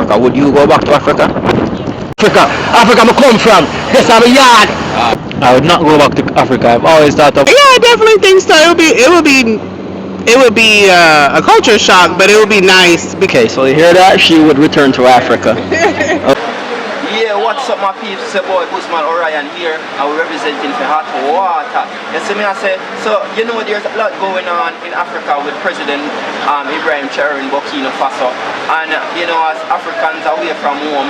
Africa, would you go back to Africa? Africa I come from. This is my yard. I would not go back to Africa. I've always thought of. Yeah, I definitely think so. It would be a culture shock, but it would be nice. Okay, so you hear that? She would return to Africa. Yeah, what's up my people? It's boy Busman Orion here, and we're representing for hot water. You see me I say, so you know there's a lot going on in Africa with President Ibrahim Traoré in Burkina Faso. And you know, as Africans away from home,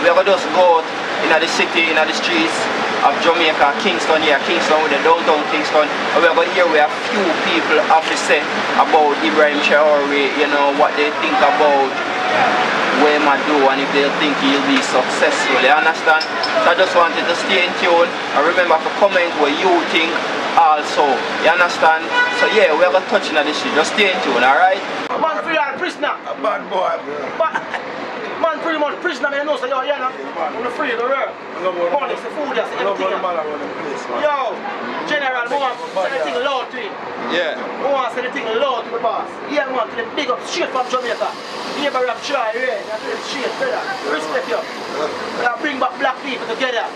we're going to just go out in the city, in the streets of Jamaica, Kingston here, Kingston with the downtown Kingston, and we're going to hear where a few people have to say about Ibrahim Traoré, you know, what they think about where I do and if they think he'll be successful, you understand? So I just wanted to stay in tune and remember to comment what you think also, you understand? So yeah, we're going to touch on this shit, just stay in tune, alright? Man free and prisoner. A bad boy, bro. Man pretty much prisoner, man, you know, so yo, you know, I'm free the world. Holness, the food, that's everything. Yo, General, we want to send the thing low to him. Yeah. We want to send the thing low to the boss. Yeah, we want to big up straight from Jamaica. Ibrahim Traoré, that's it, straight, brother. Respect you. Bring back black people together.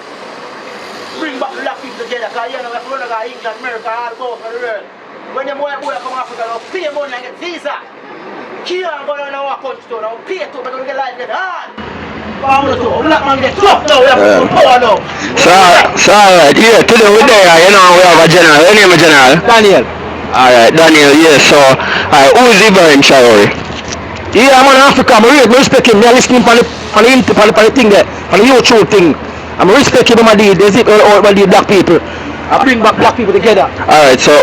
Bring back black people together, because you know, we have to run like England, America, all over the world. When them boy come Africa, now pay money and get visa. Here I'm going to our country to now pay to, but we get life get hard. Black man get tough now, we have to power now. So alright, yeah, today we're there, you know, we have a general. Your name is General? Daniel. Alright, Daniel, yeah, so, who is Ibrahim Traoré? Yeah, I'm in Africa, I respect him, I'm listening for the thing there, for the YouTube thing. I'm respecting him, they zip all the black people. I bring back black people together. Alright, so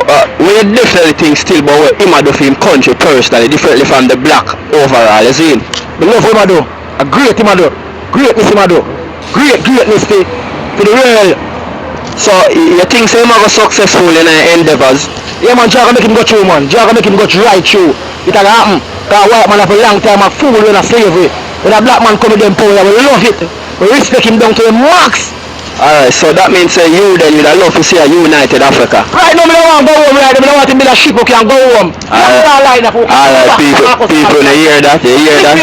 we definitely think still about what him do for him country personally, differently from the black overall, you see him? I love him do. A great him do. Greatness him do. Greatness for the world. So you think say him go successful in endeavors? Yeah man, Jah make him go through man. Jah make him go right through. It will happen. Because white man have a long time a fool in a slavery. When a black man come with them power, we love it. We respect him down to the max. Alright, so that means you then you'd love to see a united Africa. Right now, I don't want to go home right now. I don't want to build a ship who can go home. Alright, people, they hear that? They hear that?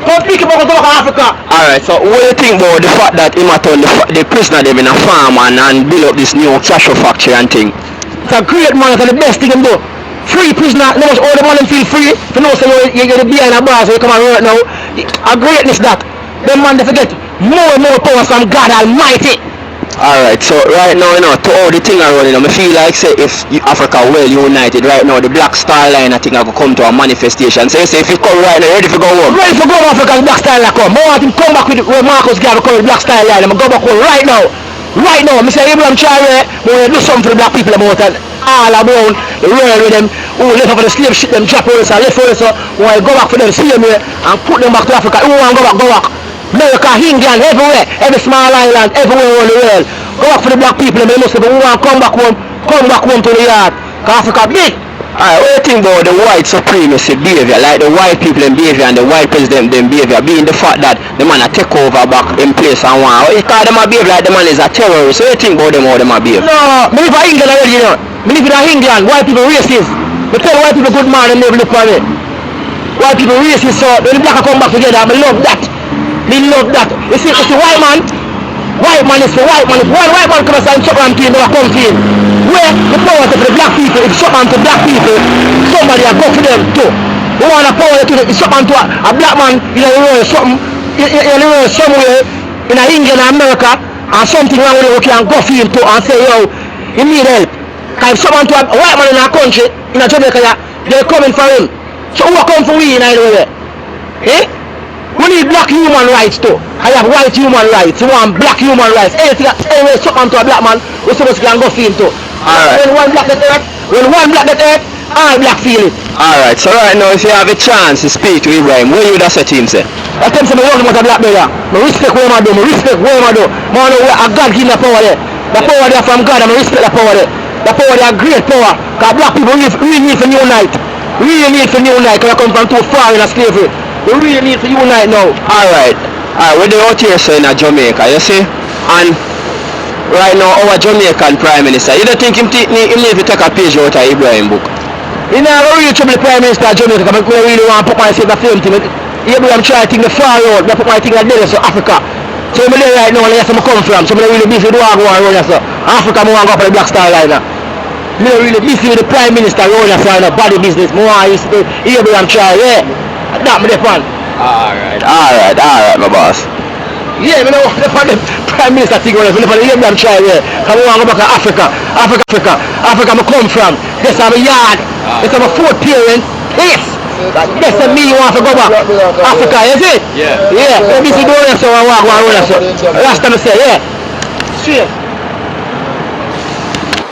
Don't speak about Africa. Alright, so what do you think about the fact that him turn the prisoner them in a farm and build up this new cashew factory and thing? It's a great man, it's the best thing him do. Free prisoner, no much all the money feel free. If you know so you get the beer in a bar, so you come and work now. A greatness that. Them man they forget more and more power from God Almighty. Alright, so right now, you know, to all the thing around, you know, I feel like say if Africa well united right now, the Black Star Line I think I could come to a manifestation. So you say if you come right now, ready for go home? Ready for go home, Africa, Black Star Line come. I want him come back with where Marcus Garvey come with Black Star Line. I'm go back home right now. Right now, I say Ibrahim Traoré, we want to do something for the black people about it. All around the world with them who left over the slave ship, them drop us and left us, we want to go back for them, see them here and put them back to Africa. Who want to go back? America, England, everywhere, every small island, everywhere around the world. Go back for the black people and they must say, we want to come back home to the yard. Because Africa big. Alright, what do you think about the white supremacy behavior, like the white people in behavior and the white president them behavior, being the fact that the man a take over back in place and one, you call them a behave like the man is a terrorist, so what do you think about them how them a behave? No, me live in England already, you know. Me live in England, white people racist. Me tell white people good man and never look for me. White people racist, so when the black come back together, I love that. Me love that. You see, it's the white man is for white man. If one white man comes and chop and clean, they come clean. Where the power to the black people, if chop to black people, somebody will go for them too. We want a power to the chop to a black man in a road something, in a road somewhere in England or America, and something wrong with him, we can go for him too and say, yo, you need help. Because if someone to a white man in our country, in a Jamaica, they're coming for him. So who come for we in Ireland? Eh? We need black human rights too. I have white human rights. We want black human rights. Anything anyway something to a black man, we supposed to go for him too. Alright. When one black get hurt, all black feel it. Alright, so right now if you have a chance to speak to Ibrahim, what you would say to him say? I tell him say I love him as a black brother. I respect what I do, I respect what I do. I know where God give me the power there. The power there from God and I respect the power there. The power there great power. Because black people really need to unite. Really need to unite because I come from too far in a slavery. We really need to unite now. Alright, we're out here so in Jamaica, you see? And right now our Jamaican Prime Minister, you don't think him need to take a page out of Ibrahim book? You know, I really trouble the Prime Minister of Jamaica because I really want to put myself a film to me. Abraham try to think the far out, I put my thing like this, so Africa. So I'm there right now, and that's where I come from. So I'm really busy with what I go around so Africa, I want to go for the Black Star Line. I'm really busy with the Prime Minister around so body business. I used to Abraham try, yeah. That me the fan. Alright, my boss. Yeah, I know the Prime Minister thing when I for the Abraham try, yeah. Come on, go back to Africa. Africa, I come from. This is my yard. This is my fourth parent. Yes. That's me you want to go back. Africa, is it? Yeah. Yeah, let me see doing so I walk around so. Last time I say, yeah. Straight.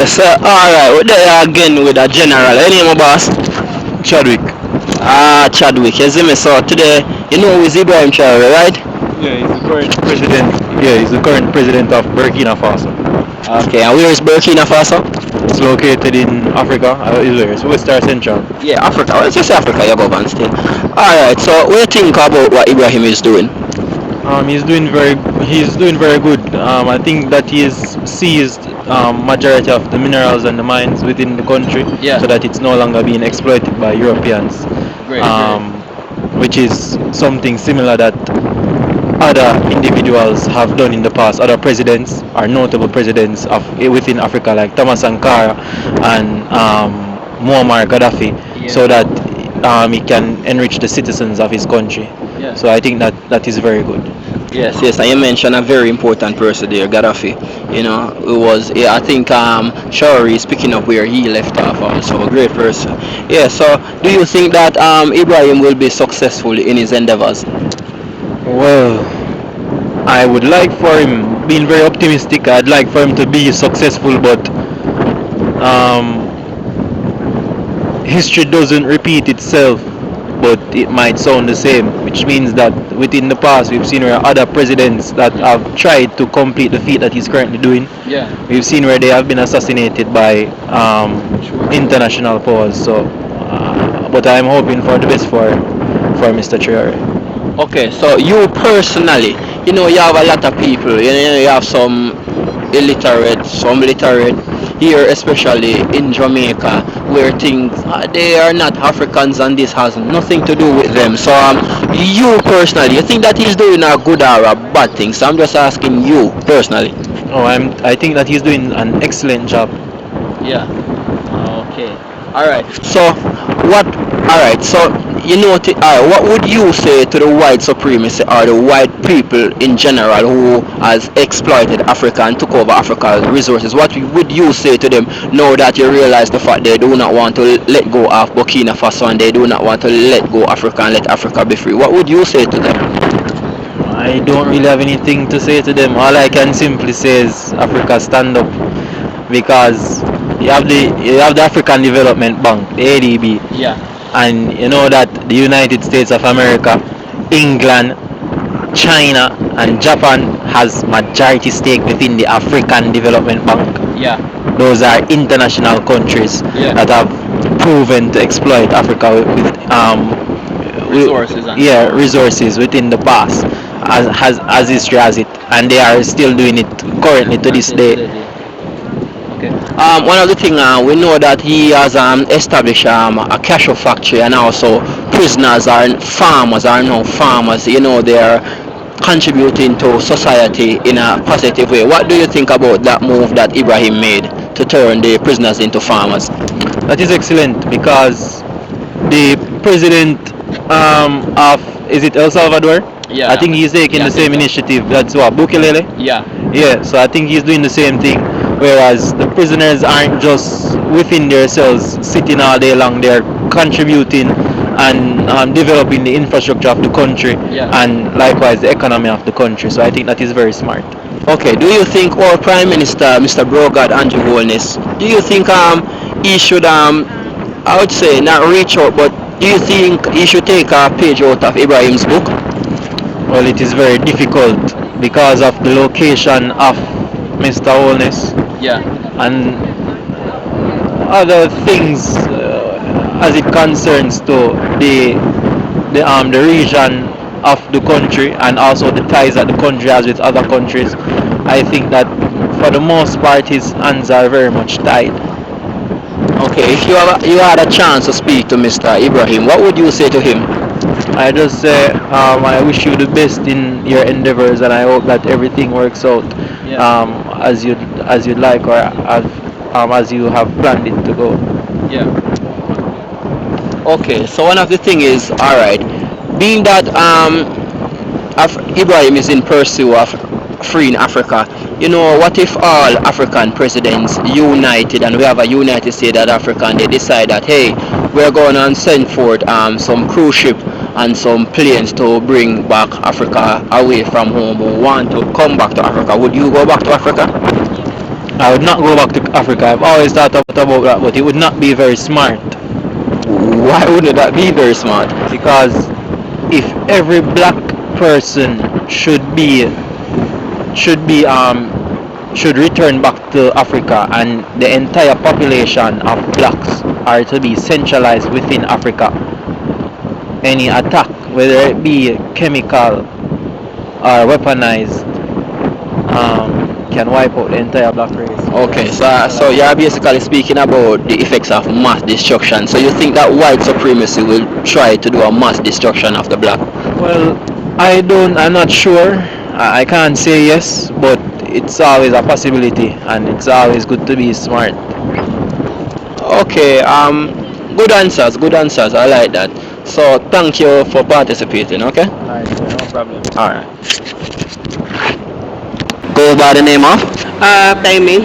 So, alright, we're there again with a general. Any name, boss? Chadwick. Chadwick, you see me? So today, you know who is Ibrahim Traoré, right? Yeah, he's the current president. Yeah, he's the current president of Burkina Faso. Okay, and where is Burkina Faso? It's located in Africa. It's West or Central. Yeah, Africa. Well, it's just Africa, you go on still. Alright, so what do you think about what Ibrahim is doing? He's doing very good. I think that he has seized majority of the minerals and the mines within the country, Yeah. so that it's no longer being exploited by Europeans. Great. Which is something similar that other individuals have done in the past. Other presidents are notable presidents of within Africa, like Thomas Sankara and Muammar Gaddafi, Yeah. so that he can enrich the citizens of his country. Yeah. So I think that is very good. Yes, and you mentioned a very important person there, Gaddafi. You know, it was, yeah, I think Traoré is picking up where he left off also, a great person. Yeah, so do you think that Ibrahim will be successful in his endeavors? Well, I would like for him, being very optimistic, I'd like for him to be successful, but history doesn't repeat itself, but it might sound the same, which means that within the past we've seen where other presidents that have tried to complete the feat that he's currently doing, Yeah. we've seen where they have been assassinated by international powers. So, but I'm hoping for the best for Mr. Traoré. Okay, so you personally, you know, you have a lot of people, you have some illiterate, some literate here, especially in Jamaica, where things they are not Africans and this has nothing to do with them. So you personally, you think that he's doing a good or a bad thing? So I'm just asking you personally. Oh, I think that he's doing an excellent job. Yeah. Okay. All right. So what? All right. So you know, what would you say to the white supremacy or the white people in general who has exploited Africa and took over Africa's resources? What would you say to them now that you realize the fact they do not want to let go of Burkina Faso and they do not want to let go Africa and let Africa be free? What would you say to them? I don't really have anything to say to them. All I can simply say is Africa, stand up, because you have the African Development Bank, the ADB. Yeah. And you know that the United States of America, England, China and Japan has majority stake within the African Development Bank. Yeah. Those are international countries that have proven to exploit Africa with resources within the past, as history has it, and they are still doing it currently to this day. One of the things we know that he has established a cashew factory, and also prisoners are farmers are now farmers. You know, they are contributing to society in a positive way. What do you think about that move that Ibrahim made to turn the prisoners into farmers? That is excellent, because the president of, is it El Salvador? Yeah. I think he's taking the same initiative. That's what, Bukelele? Yeah. Yeah, so I think he's doing the same thing. Whereas the prisoners aren't just within their cells sitting all day long, they're contributing and developing the infrastructure of the country, and likewise the economy of the country. So I think that is very smart. Okay, do you think our Prime Minister, Mr. Brogard Andrew Holness, do you think he should, I would say not reach out, but do you think he should take a page out of Ibrahim's book? Well, it is very difficult because of the location of Mr. Holness. Yeah. And other things as it concerns to the region of the country, and also the ties that the country has with other countries. I think that for the most part his hands are very much tied. Okay, if you had a chance to speak to Mr. Ibrahim, what would you say to him? I just say I wish you the best in your endeavors, and I hope that everything works out Yeah. as you'd like, or as you have planned it to go. Yeah. Okay, so one of the thing is, all right, being that Ibrahim is in pursuit of freeing Africa. You know, what if all African presidents united and we have a United States of Africa and they decide that, hey, we're going to send forth some cruise ship and some planes to bring back Africa away from home, or want to come back to Africa? Would you go back to Africa? I would not go back to Africa. I've always thought about that, but it would not be very smart Why wouldn't that be very smart? because if every black person should be should return back to Africa and the entire population of blacks are to be centralized within Africa, any attack, whether it be chemical or weaponized, can wipe out the entire black race. Okay, so you're basically speaking about the effects of mass destruction. So you think that white supremacy will try to do a mass destruction of the black? Well, I'm not sure. I can't say yes, but it's always a possibility, and it's always good to be smart. Okay, good answers, good answers. I like that. So thank you for participating. Okay. Alright, no problem. All right. Go by the name of. Amy.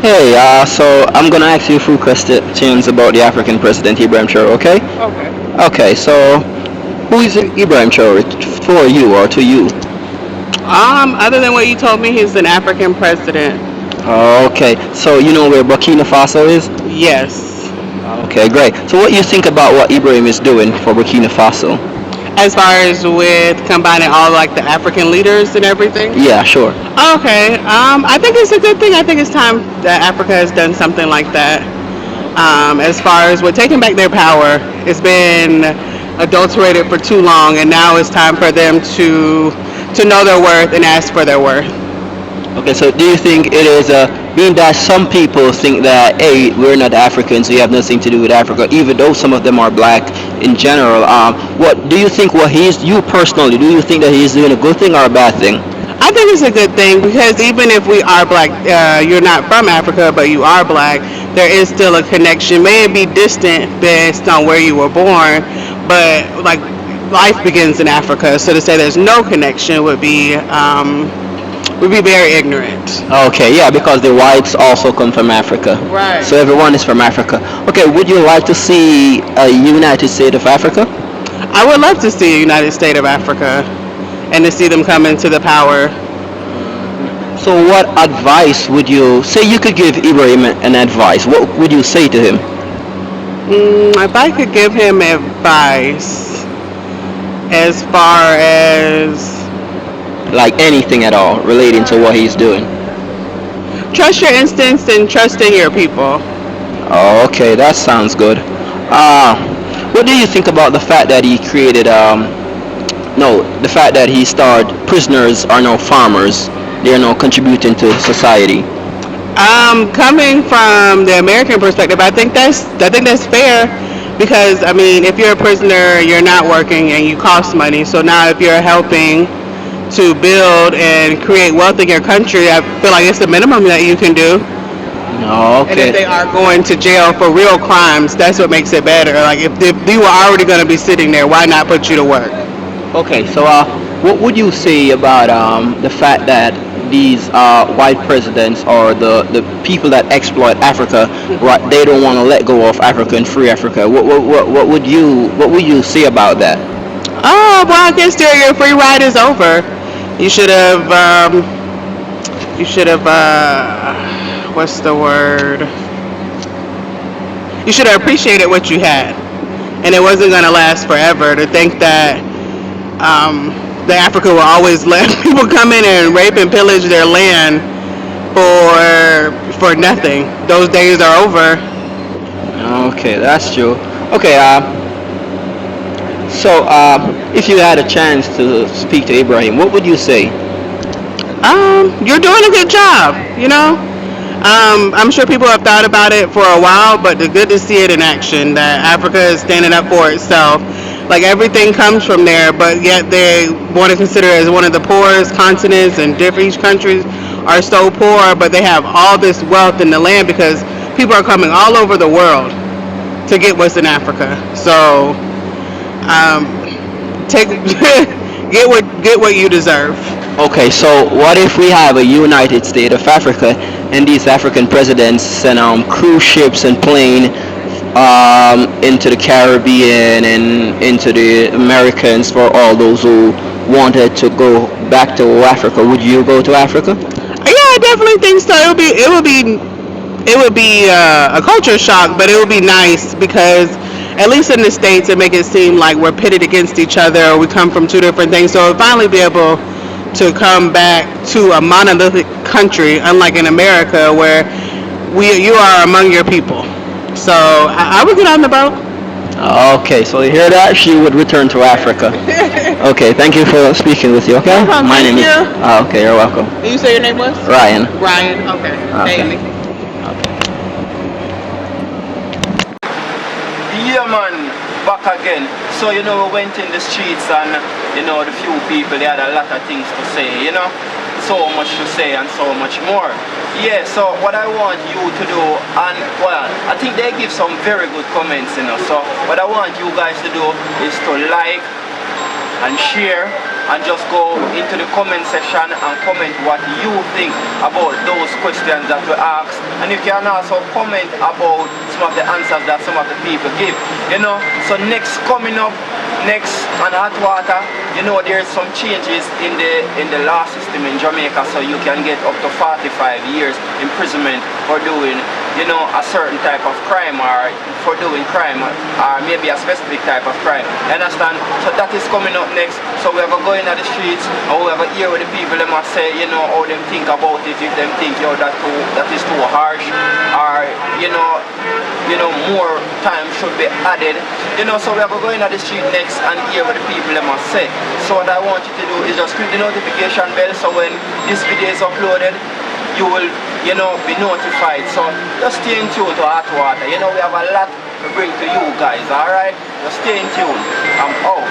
Hey, so I'm gonna ask you a few questions about the African president Ibrahim Traoré. Okay. Okay. Okay. So who is Ibrahim Traoré for you or to you? Other than what you told me, he's an African president. Okay. So you know where Burkina Faso is? Yes. Okay, great. So what you think about what Ibrahim is doing for Burkina Faso? As far as with combining all like the African leaders and everything. Yeah, sure. Okay. I think it's a good thing. I think it's time that Africa has done something like that. As far as with taking back their power, it's been adulterated for too long, and now it's time for them to know their worth and ask for their worth. Okay, so do you think it is being that some people think that, hey, we're not Africans, we have nothing to do with Africa, even though some of them are black in general? What do you think? What you personally, do you think that he's doing a good thing or a bad thing? I think it's a good thing because even if we are black, you're not from Africa, but you are black, there is still a connection. May it be distant based on where you were born, but like life begins in Africa. So to say there's no connection would be very ignorant. Okay, yeah, because the whites also come from Africa. Right. So everyone is from Africa. Okay, would you like to see a United States of Africa? I would love to see a United States of Africa and to see them come into the power. So what advice would you say you could give Ibrahim an advice? What would you say to him? If I could give him advice as far as Like anything at all relating to what he's doing? trust your instincts and trust in your people. Oh, okay, that sounds good. What do you think about the fact that he created no, the fact that he started prisoners are now farmers. They are now contributing to society. Coming from the American perspective, I think that's fair because I mean, if you're a prisoner, you're not working and you cost money. So now, if you're helping to build and create wealth in your country, I feel like it's the minimum that you can do. Oh, And if they okay. are going to jail for real crimes, that's what makes it better. Like if you were already going to be sitting there, why not put you to work? Okay, so what would you say about the fact that these white presidents or the people that exploit Africa, right, they don't want to let go of Africa and free Africa? What would you say about that? Oh, well, I guess your free ride is over. You should have, what's the word? You should have appreciated what you had. And it wasn't going to last forever. To think that that Africa will always let people come in and rape and pillage their land for nothing. Those days are over. Okay, that's true. Okay, so if you had a chance to speak to Ibrahim, what would you say? You're doing a good job, you know? I'm sure people have thought about it for a while, but it's good to see it in action, that Africa is standing up for itself. Like everything comes from there, but yet they want to consider it as one of the poorest continents, and different each countries are so poor, but they have all this wealth in the land because people are coming all over the world to get what's in Africa. So um, take get what you deserve. Okay, so what if we have a United States of Africa and these African presidents send cruise ships and plane into the Caribbean and into the Americans for all those who wanted to go back to Africa? Would you go to Africa? Yeah, I definitely think so. It would be a culture shock, but it would be nice because at least in the states it make it seem like we're pitted against each other, or we come from two different things. So finally be able to come back to a monolithic country, unlike in America where you are among your people. So I would get on the boat. Okay, so you hear that? She would return to Africa. Okay, thank you for speaking with you, okay? No problem, My thank name is... you. Okay, you're welcome. You say your name was Ryan. Ryan. Okay. Okay. Amy. Yeah, man, back again. So, we went in the streets and, the few people, they had a lot of things to say, so much to say and so much more. Yeah, so what I want you to do, and well, I think they give some very good comments, so what I want you guys to do is to like and share and just go into the comment section and comment what you think about those questions that we asked, and you can also comment about some of the answers that some of the people give, so next coming up next on hot water, there's some changes in the law system in Jamaica, so you can get up to 45 years imprisonment for doing a certain type of crime, or for doing crime, or maybe a specific type of crime. You understand? So that is coming up next. So we are going to go into the streets and we are going to hear what the people them must say, how them think about it, if them think that is too harsh, or more time should be added. So we are going to go into the street next and hear what the people them must say. So what I want you to do is just click the notification bell, so when this video is uploaded, you will be notified. So just stay in tune to Hot Water. We have a lot to bring to you guys, alright? Just stay in tune. I'm out.